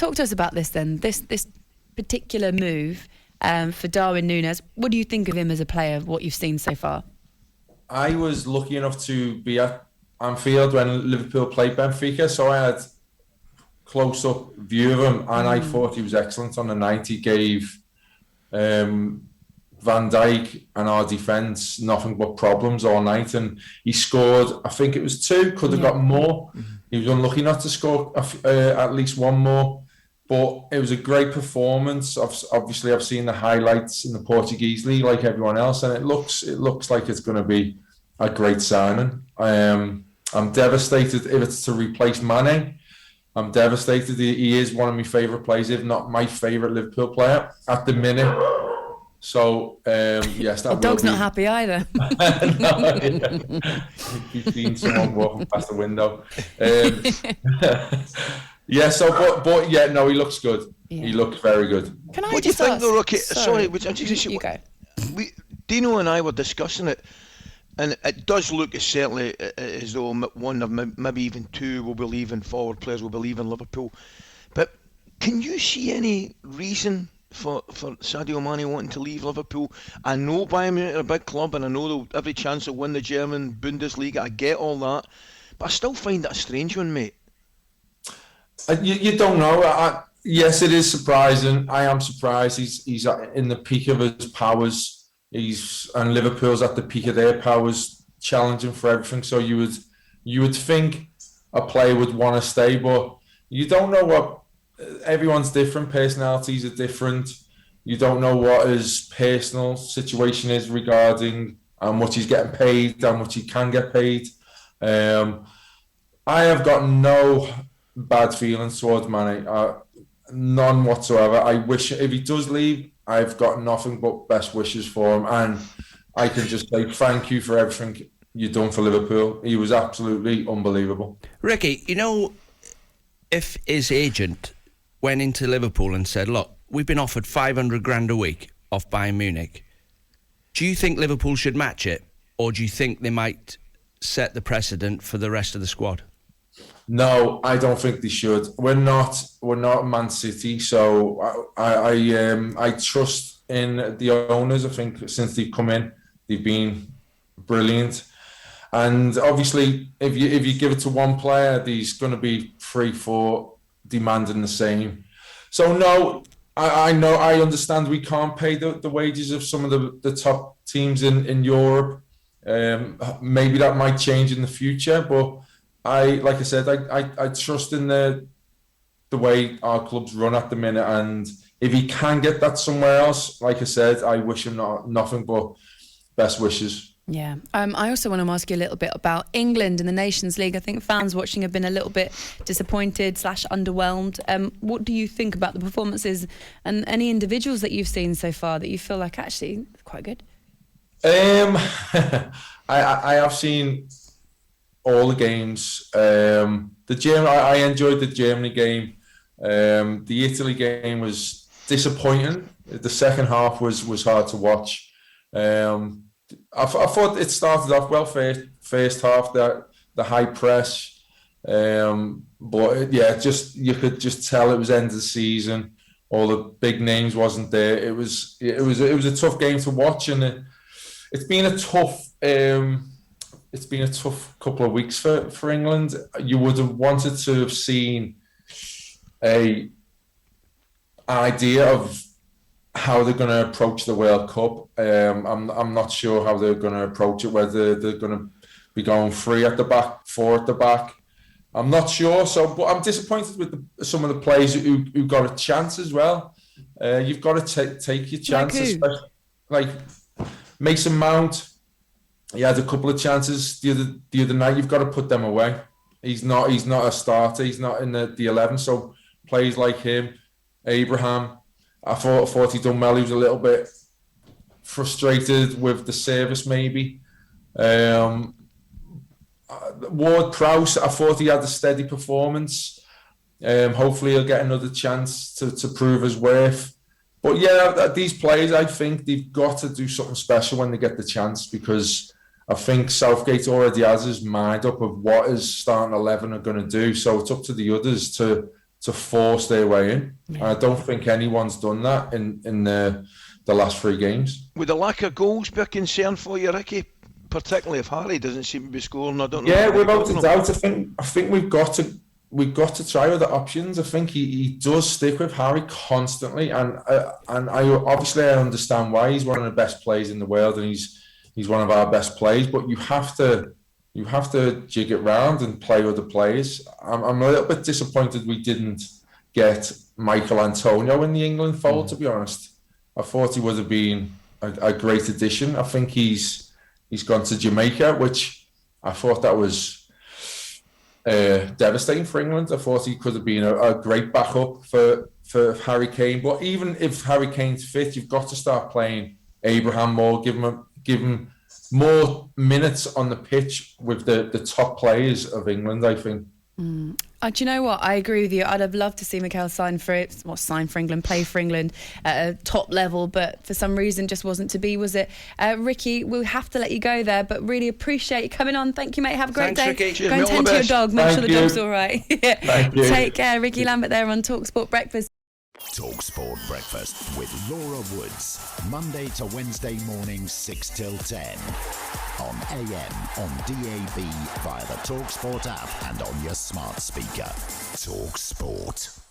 Talk to us about this then. This particular move for Darwin Núñez. What do you think of him as a player? What you've seen so far? I was lucky enough to be at Anfield when Liverpool played Benfica, so I had close-up view of him, and I thought he was excellent on the night. He gave Van Dijk and our defence nothing but problems all night, and he scored, I think it was 2, could have got more. He was unlucky not to score at least one more, but it was a great performance. Obviously, I've seen the highlights in the Portuguese league like everyone else, and it looks like it's going to be a great signing. I'm devastated if it's to replace Mane. I'm devastated. He is one of my favourite players, if not my favourite Liverpool player at the minute. So, yes, that the dog's not happy either. He's seen someone walking past the window. Yeah, so, but yeah, no, he looks good. Yeah. He looks very good. Can I what just do you think, ask? though, Rickie? Sorry, you go. Dino and I were discussing it, and it does look certainly as though one of maybe even two will be leaving, forward players will be leaving Liverpool. But can you see any reason for Sadio Mane wanting to leave Liverpool? I know Bayern Munich are a big club, and I know they'll every chance to win the German Bundesliga. I get all that, but I still find that a strange one, mate. You don't know. Yes, it is surprising. I am surprised. He's in the peak of his powers. And Liverpool's at the peak of their powers, challenging for everything. So you would think a player would want to stay, but you don't know what. Everyone's different. Personalities are different. You don't know what his personal situation is regarding how much he's getting paid, how much he can get paid. I have got no bad feelings towards Mane, none whatsoever. I wish if he does leave, I've got nothing but best wishes for him, and I can just say thank you for everything you've done for Liverpool. He was absolutely unbelievable. Rickie, you know, if his agent went into Liverpool and said, look, we've been offered 500 grand a week off Bayern Munich, do you think Liverpool should match it, or do you think they might set the precedent for the rest of the squad? No, I don't think they should. We're not Man City, so I trust in the owners. I think since they've come in, they've been brilliant. And obviously, if you give it to one player, there's going to be 3-4 demanding the same. So no, I know, I understand we can't pay the wages of some of the top teams in Europe. Maybe that might change in the future, but like I said, I trust in the way our clubs run at the minute, and if he can get that somewhere else, like I said, I wish him nothing but best wishes. Yeah. I also want to ask you a little bit about England in the Nations League. I think fans watching have been a little bit disappointed / underwhelmed. What do you think about the performances and any individuals that you've seen so far that you feel like actually quite good? I have seen all the games. I enjoyed the Germany game. The Italy game was disappointing. The second half was hard to watch. I thought it started off well. First half, the high press, but yeah, you could just tell it was end of the season. All the big names wasn't there. It was a tough game to watch, and it's been a tough. It's been a tough couple of weeks for England. You would have wanted to have seen an idea of how they're going to approach the World Cup. I'm not sure how they're going to approach it, whether they're going to be going 3 at the back, 4 at the back. I'm not sure. But I'm disappointed with some of the players who got a chance as well. You've got to take your chances. Like Mason Mount, he had a couple of chances the other night. You've got to put them away. He's not a starter. He's not in the 11. So players like him, Abraham, I thought he done well. He was a little bit frustrated with the service, maybe. Ward-Prowse, I thought he had a steady performance. Hopefully he'll get another chance to prove his worth. But yeah, these players, I think they've got to do something special when they get the chance, because I think Southgate already has his mind up of what his starting 11 are going to do. So it's up to the others to to force their way in. And I don't think anyone's done that in the last 3 games. Would the lack of goals be a concern for you, Ricky? Particularly if Harry doesn't seem to be scoring. I don't know. Yeah, without a doubt. I think we've got to try other options. I think he does stick with Harry constantly, and I obviously I understand why. He's one of the best players in the world, and he's one of our best players. But you have to jig it round and play other players. I'm a little bit disappointed we didn't get Michael Antonio in the England fold. To be honest, I thought he would have been a great addition. I think he's gone to Jamaica, which I thought that was devastating for England. I thought he could have been a great backup for Harry Kane. But even if Harry Kane's fit, you've got to start playing Abraham more, give him more minutes on the pitch with the top players of England, I think. Do you know what? I agree with you. I'd have loved to see Mikel sign for England, play for England at a top level, but for some reason just wasn't to be, was it? Ricky, we'll have to let you go there, but really appreciate you coming on. Thank you, mate. Have a great day. Ricky. Cheers, go and tend to your dog. Make sure the dog's all right. Thank you. Take care. Rickie Lambert there on talkSPORT Breakfast. talkSPORT Breakfast with Laura Woods. Monday to Wednesday mornings 6 till 10. On AM, on DAB, via the talkSPORT app and on your smart speaker. talkSPORT.